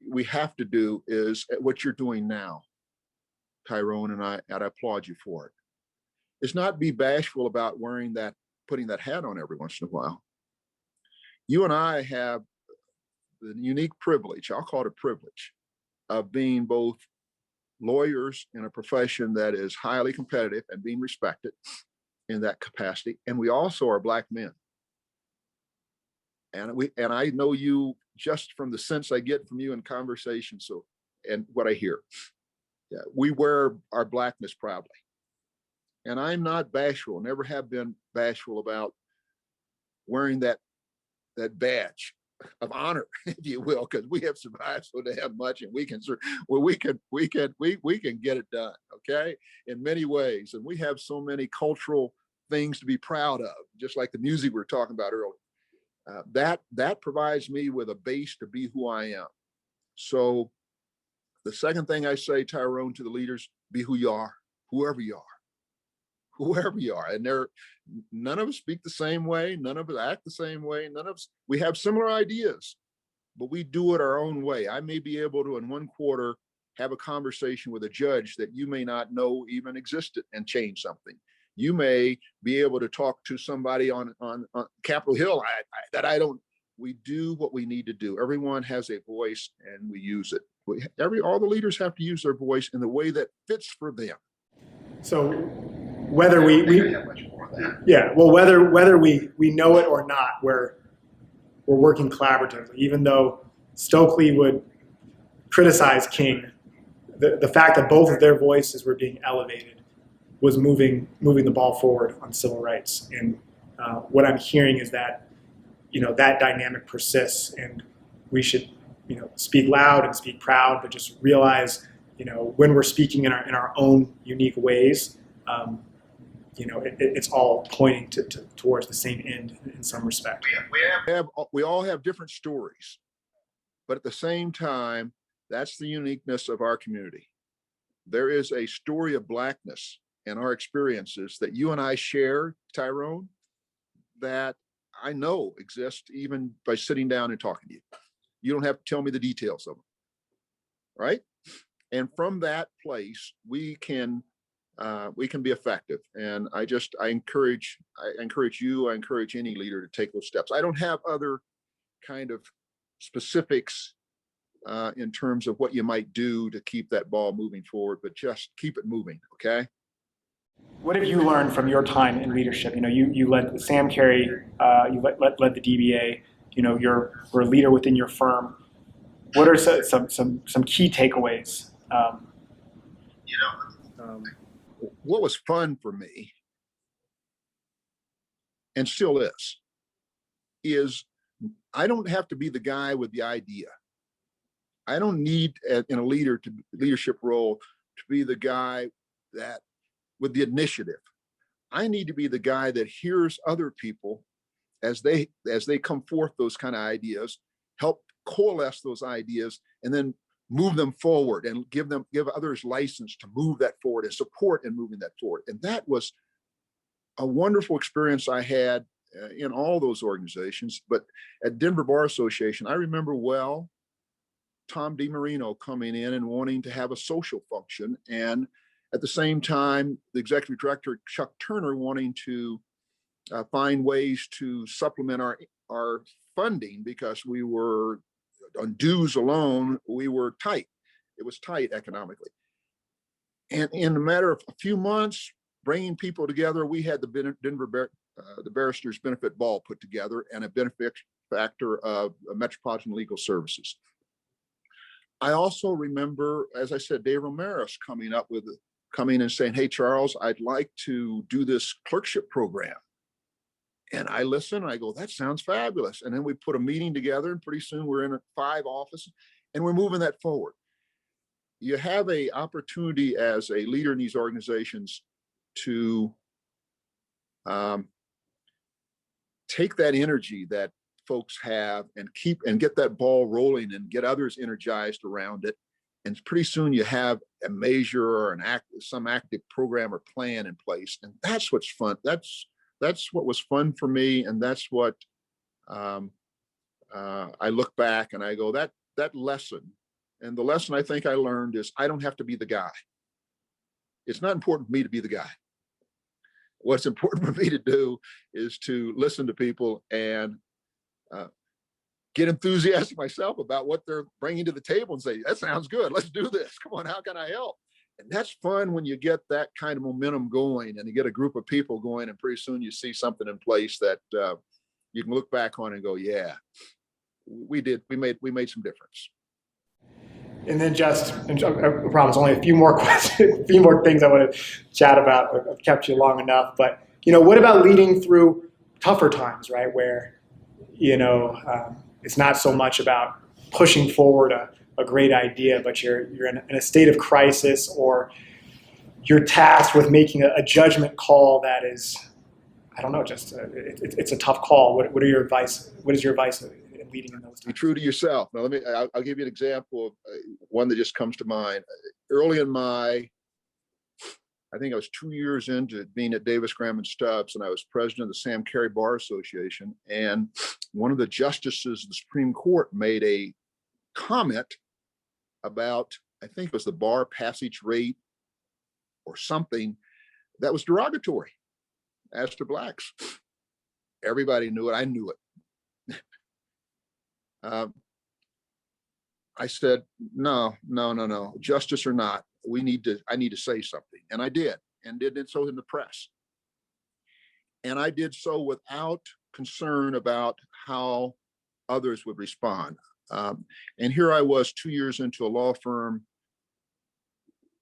we have to do is what you're doing now, Tyrone, and I applaud you for it. Is not be bashful about putting that hat on every once in a while. You and I have the unique privilege, I'll call it a privilege, of being both lawyers in a profession that is highly competitive and being respected in that capacity. And we also are Black men. And I know you just from the sense I get from you in conversation, and what I hear. Yeah, we wear our Blackness proudly. And I'm not bashful, never have been bashful about wearing that badge of honor, if you will, because we have survived so damn much, and we can get it done, okay, in many ways. And we have so many cultural things to be proud of, just like the music we were talking about earlier. That provides me with a base to be who I am. So the second thing I say, Tyrone, to the leaders, be who you are, whoever you are. And none of us speak the same way. None of us act the same way. We have similar ideas, but we do it our own way. I may be able to, in one quarter, have a conversation with a judge that you may not know even existed and change something. You may be able to talk to somebody on Capitol Hill that I don't. We do what we need to do. Everyone has a voice, and we use it. All the leaders have to use their voice in the way that fits for them. So whether we know it or not, we're working collaboratively. Even though Stokely would criticize King, the fact that both of their voices were being elevated was moving the ball forward on civil rights. And what I'm hearing is that that dynamic persists, and we should speak loud and speak proud, but just realize when we're speaking in our own unique ways, it's all pointing towards the same end in some respect. We all have different stories, but at the same time, that's the uniqueness of our community. There is a story of Blackness and our experiences that you and I share, Tyrone, that I know exist even by sitting down and talking to you. You don't have to tell me the details of them, right? And from that place, we can be effective. And I encourage you, I encourage any leader to take those steps. I don't have other kind of specifics in terms of what you might do to keep that ball moving forward, but just keep it moving, okay? What have you learned from your time in leadership? You led Sam Carey, you led the DBA. You're a leader within your firm. What are some key takeaways? What was fun for me, and still is I don't have to be the guy with the idea. I don't need in a leadership role to be the guy that with the initiative. I need to be the guy that hears other people as they come forth those kind of ideas, help coalesce those ideas, and then move them forward and give others license to move that forward and support in moving that forward. And that was a wonderful experience I had in all those organizations. But at Denver Bar Association, I remember well Tom DiMarino coming in and wanting to have a social function, and at the same time, the executive director, Chuck Turner, wanting to find ways to supplement our funding because we were on dues alone, we were tight. It was tight economically. And in a matter of a few months, bringing people together, we had the Barristers Benefit Ball put together and a benefit factor of Metropolitan Legal Services. I also remember, as I said, Dave Ramirez coming and saying, "Hey, Charles, I'd like to do this clerkship program." And I listen and I go, "That sounds fabulous." And then we put a meeting together, and pretty soon we're in 5 offices and we're moving that forward. You have a opportunity as a leader in these organizations to take that energy that folks have and get that ball rolling and get others energized around it. And pretty soon you have a measure or some active program or plan in place. And that's what's fun. That's what was fun for me. And that's what I look back and I go, that lesson. And the lesson I think I learned is I don't have to be the guy. It's not important for me to be the guy. What's important for me to do is to listen to people and get enthusiastic myself about what they're bringing to the table and say, "That sounds good. Let's do this. Come on, how can I help?" And that's fun when you get that kind of momentum going and you get a group of people going, and pretty soon you see something in place that you can look back on and go, "Yeah, we made some difference." And then and I promise only a few more questions, a few more things I want to chat about. I've kept you long enough, but what about leading through tougher times, right? Where it's not so much about pushing forward a great idea, but you're in a state of crisis, or you're tasked with making a judgment call that is, I don't know, just it's a tough call. What are your advice? What is your advice in leading in those times? Be true to yourself. Now, I'll give you an example of one that just comes to mind. Early in I think I was 2 years into being at Davis, Graham and Stubbs, and I was president of the Sam Carey Bar Association. And one of the justices of the Supreme Court made a comment about, I think it was the bar passage rate or something that was derogatory as to blacks. Everybody knew it. I knew it. I said, no, justice or not, I need to say something. And I did, and did so in the press. And I did so without concern about how others would respond. And here I was 2 years into a law firm,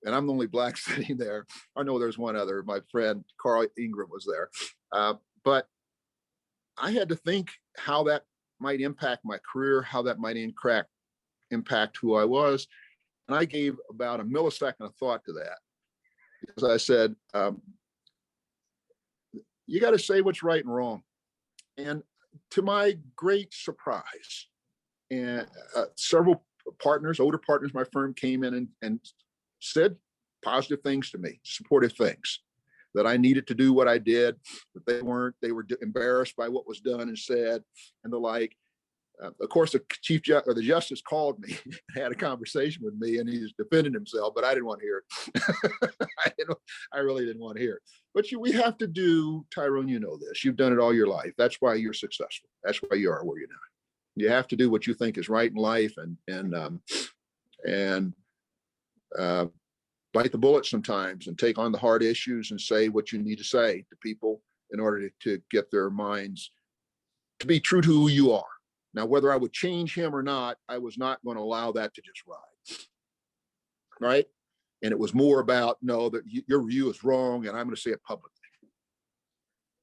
and I'm the only black sitting there. I know there's one other, my friend Carl Ingram was there. But I had to think how that might impact my career, how that might impact who I was. And I gave about a millisecond of thought to that, because I said, you got to say what's right and wrong. And to my great surprise, and several older partners, my firm came in and said positive things to me, supportive things, that I needed to do what I did, but they were embarrassed by what was done and said and the like. Of course, the justice called me, had a conversation with me, and he was defending himself, but I didn't want to hear it. I really didn't want to hear it. But we have to do, Tyrone, you know this. You've done it all your life. That's why you're successful. That's why you are where you're now. You have to do what you think is right in life, and bite the bullet sometimes, and take on the hard issues and say what you need to say to people in order to get their minds to be true to who you are. Now, whether I would change him or not, I was not going to allow that to just ride. Right? And it was more about, no, that your view is wrong, and I'm going to say it publicly.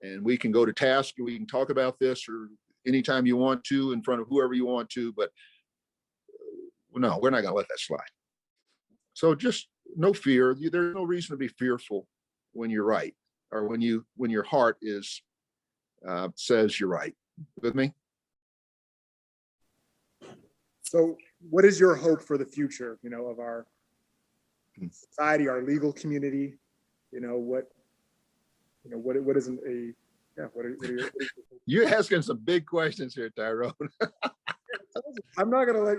And we can go to task, and we can talk about this or anytime you want to, in front of whoever you want to, but no, we're not going to let that slide. So just no fear. There's no reason to be fearful when you're right, or when your heart says you're right. With me? So what is your hope for the future, of our society, our legal community? What isn't a, yeah, what are your, You're asking some big questions here, Tyrone. I'm not going to let,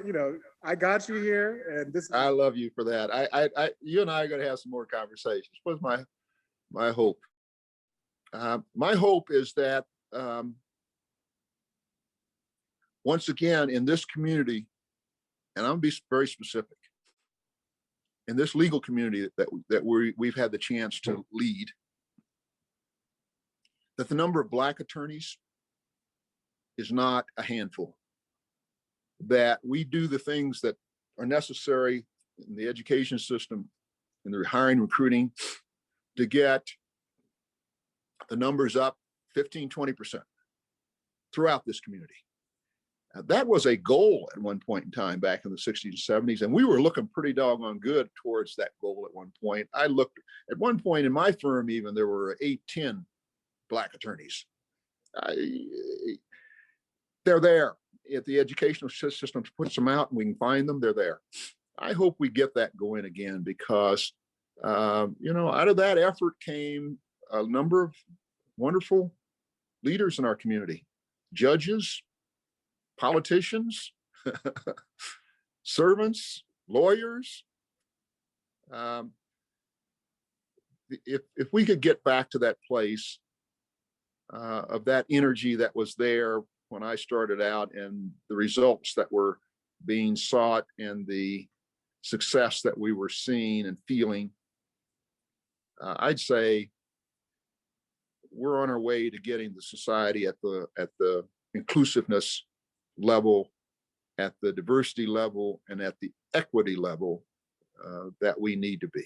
I got you here, and this is, I love you for that. You and I are going to have some more conversations. What's my hope? My hope is that, once again, in this community, and I'm going to be very specific, in this legal community that we've had the chance to lead, that the number of Black attorneys is not a handful, that we do the things that are necessary in the education system, in the hiring, recruiting, to get the numbers up 15, 20% throughout this community. That was a goal at one point in time back in the 60s and 70s, and we were looking pretty doggone good towards that goal at one point. I looked at one point in my firm, even there were 8, 10 Black attorneys. They're there. If the educational system puts them out and we can find them, they're there. I hope we get that going again because, out of that effort came a number of wonderful leaders in our community, judges, politicians, servants, lawyers. If we could get back to that place of that energy that was there when I started out and the results that were being sought and the success that we were seeing and feeling, I'd say we're on our way to getting the society at the inclusiveness level, at the diversity level, and at the equity level that we need to be.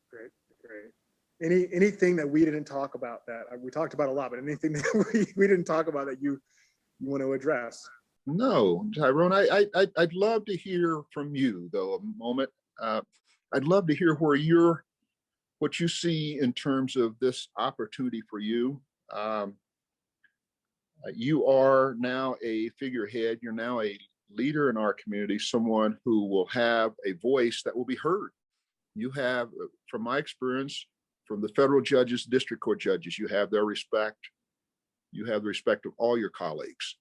Great. Anything that we didn't talk about that we talked about a lot, but anything that we didn't talk about that you want to address? No, Tyrone, I'd love to hear from you though a moment. I'd love to hear what you see in terms of this opportunity for you. You are now a figurehead. You're now a leader in our community, someone who will have a voice that will be heard. You have, from my experience, from the federal judges, district court judges, you have their respect. You have the respect of all your colleagues.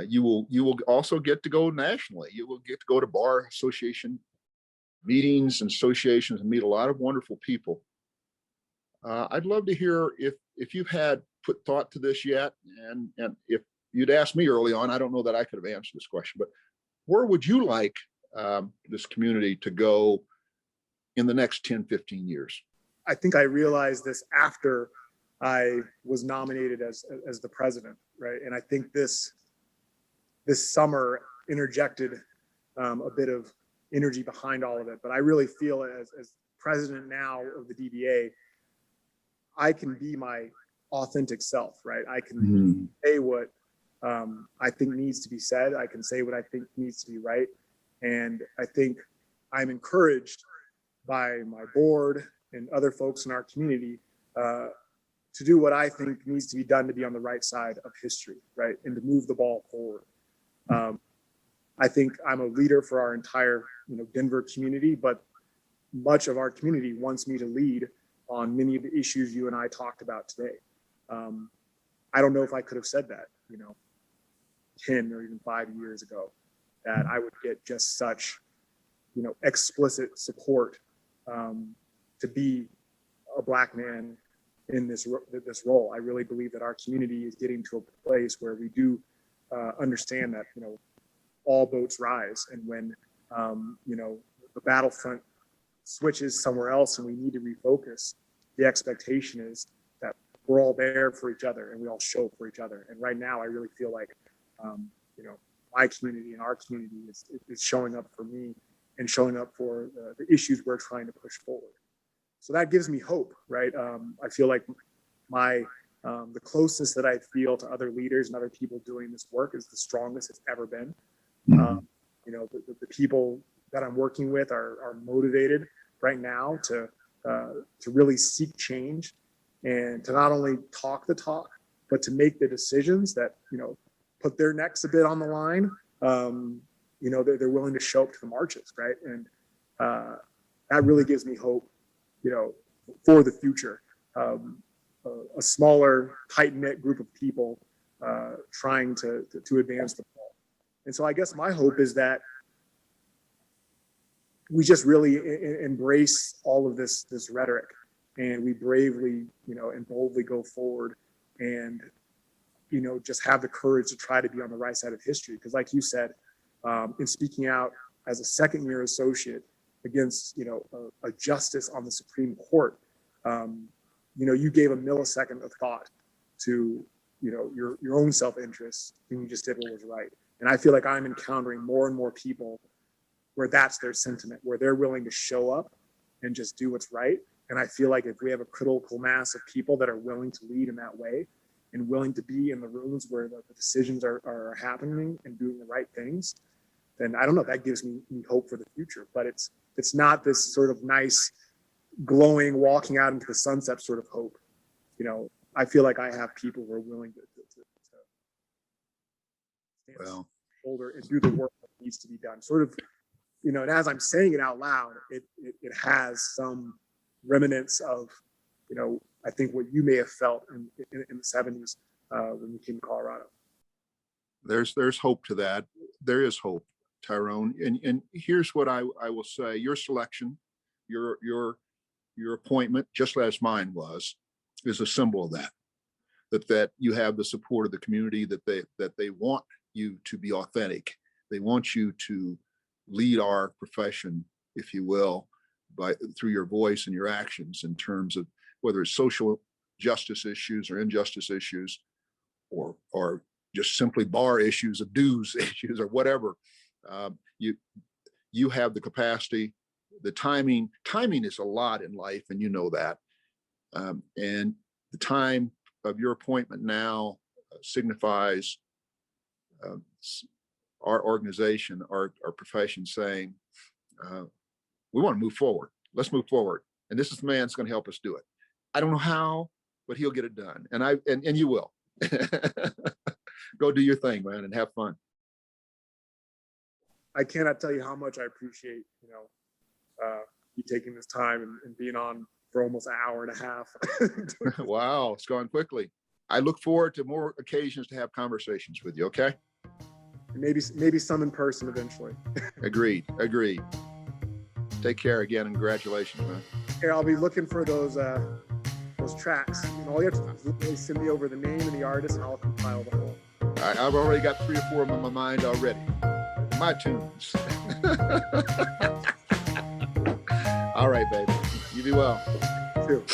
You will also get to go nationally. You will get to go to bar association meetings and associations and meet a lot of wonderful people. I'd love to hear if you've had put thought to this yet, and if you'd asked me early on, I don't know that I could have answered this question, but where would you like this community to go in the next 10, 15 years? I think I realized this after I was nominated as the president, right? And I think this summer interjected a bit of energy behind all of it. But I really feel as president now of the DBA, I can be my authentic self, right? I can say what I think needs to be said. I can say what I think needs to be right. And I think I'm encouraged by my board and other folks in our community to do what I think needs to be done to be on the right side of history, right? And to move the ball forward. I think I'm a leader for our entire, Denver community, but much of our community wants me to lead on many of the issues you and I talked about today. I don't know if I could have said that, 10 or even 5 years ago, that I would get just such, explicit support to be a Black man in this role. I really believe that our community is getting to a place where we do understand that, all boats rise. And when, the battlefront switches somewhere else and we need to refocus, the expectation is that we're all there for each other and we all show for each other. And right now, I really feel like, my community and our community is showing up for me and showing up for the issues we're trying to push forward. So that gives me hope, right? I feel like the closest that I feel to other leaders and other people doing this work is the strongest it's ever been. The people that I'm working with are motivated right now to really seek change and to not only talk the talk, but to make the decisions that, put their necks a bit on the line. They're willing to show up to the marches, right? And that really gives me hope, for the future. A smaller, tight-knit group of people trying to advance the ball. And so I guess my hope is that we just really embrace all of this rhetoric, and we bravely, and boldly go forward and, just have the courage to try to be on the right side of history. Because like you said, in speaking out as a second-year associate against, a justice on the Supreme Court, you gave a millisecond of thought to, your own self-interest, and you just did what was right. And I feel like I'm encountering more and more people where that's their sentiment, where they're willing to show up and just do what's right. And I feel like if we have a critical mass of people that are willing to lead in that way and willing to be in the rooms where the decisions are happening and doing the right things, then I don't know, that gives me hope for the future. But it's not this sort of nice, glowing, walking out into the sunset sort of hope. I feel like I have people who are willing to stand shoulder and do the work that needs to be done. Sort of, and as I'm saying it out loud, it has some remnants of, I think what you may have felt in the 70s when you came to Colorado. There's hope to that. There is hope, Tyrone. And here's what I will say: your selection, your appointment, just as mine was, is a symbol of that you have the support of the community, that they want you to be authentic. They want you to lead our profession, if you will, through your voice and your actions in terms of whether it's social justice issues or injustice issues, or just simply bar issues of dues issues or whatever. You have the capacity. The timing is a lot in life, and you know that. And the time of your appointment now signifies our organization, our profession saying, we want to move forward. Let's move forward. And this is the man that's going to help us do it. I don't know how, but he'll get it done. And you will. Go do your thing, man, and have fun. I cannot tell you how much I appreciate, you taking this time and being on for almost an hour and a half. Wow, it's gone quickly. I look forward to more occasions to have conversations with you, okay? Maybe some in person eventually. Agreed. Take care again, and congratulations, man. Here, I'll be looking for those tracks. All you have to do is literally send me over the name of the artist, and I'll compile the whole. I've already got 3 or 4 of them in my mind already. My tunes. All right, baby. You be well. You too.